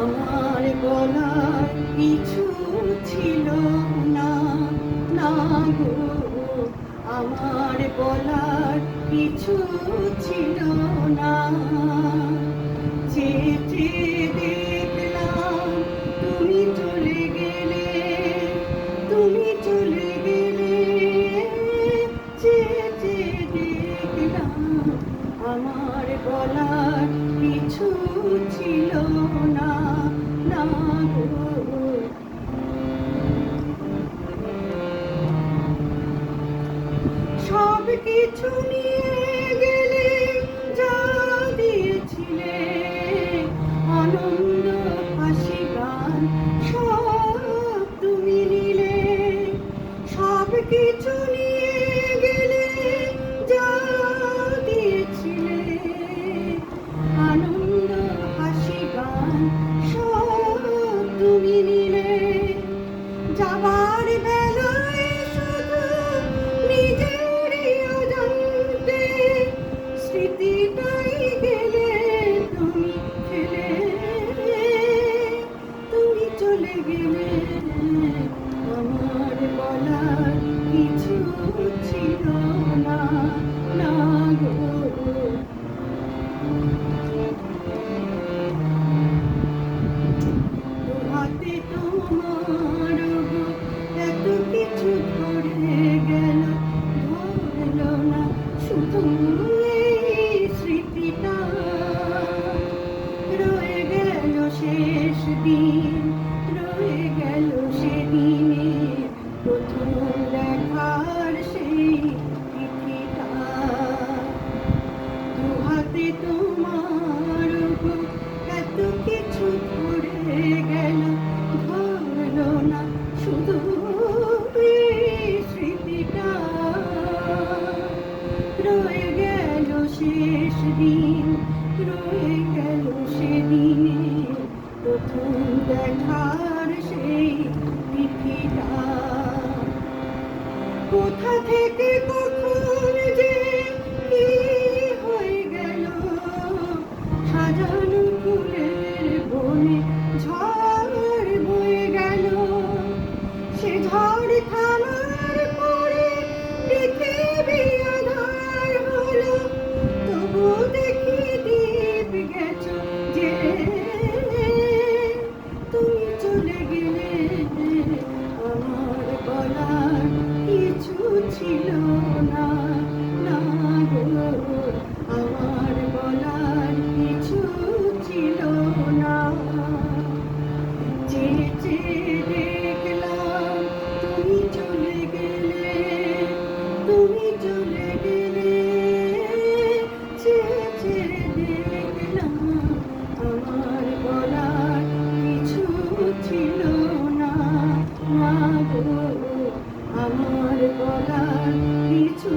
আমার বলার কিছু ছিল না, না গো, আমার বলার কিছু ছিল না। চেয়ে চেয়ে দেখলাম তুমি চলে গেলে, তুমি চলে গেলে। চেয়ে চেয়ে দেখলাম আমার বলার কিছু ছিল না, না গো। সব কিছু নিয়ে গেলে, যা দিয়েছিলে আনন্দ হাসি গান, সব তুমি নিলে। সব কিছু নিয়ে গেলে, যা দিয়েছিলে আনন্দ হাসি গান, সব তুমি নিলে। যাবার বেলায় শুধু নিজেরই অজান্তে স্মৃতিটাই গেলে তুমি ফেলে, তুমি চলে গেলে। আমার বলার কিছু ছিল না, না গো। হাতে তোমার এত কিছু ধরে গেল, ধরল না শুধু এই স্মৃতিটা। রয়ে গেল শেষ দিন, রয়ে গেল সেদিনে প্রথম দেখার সেই চিঠিটা। দু হাতে তোমার এত কিছু ধরে গেল, ধরল না শুধু এই স্মৃতিটা। রয়ে গেল শেষ দিন, রয়ে গেল সেদিনে প্রথম দেখার সেই চিঠিটা। কোথা থেকে কখন যে কি হয়ে গেল, সাজানো ফুলের বনে ঝড় বয়ে গেল। সে ঝড় থামার পরে পৃথিবী আঁধার হলো, তবু দেখি দ্বীপ গেছ জেলে। তুমি চলে গেলে আমার বলার কিছু ছিল না, না গো। আমার বলার কিছু ছিল না। চেয়ে চেয়ে দেখলাম তুমি চলে গেলে, তুমি চলে গেলে। চেয়ে চেয়ে দেখলাম আমার বলার কিছু ছিল না, না গো। আমার বলার কিছু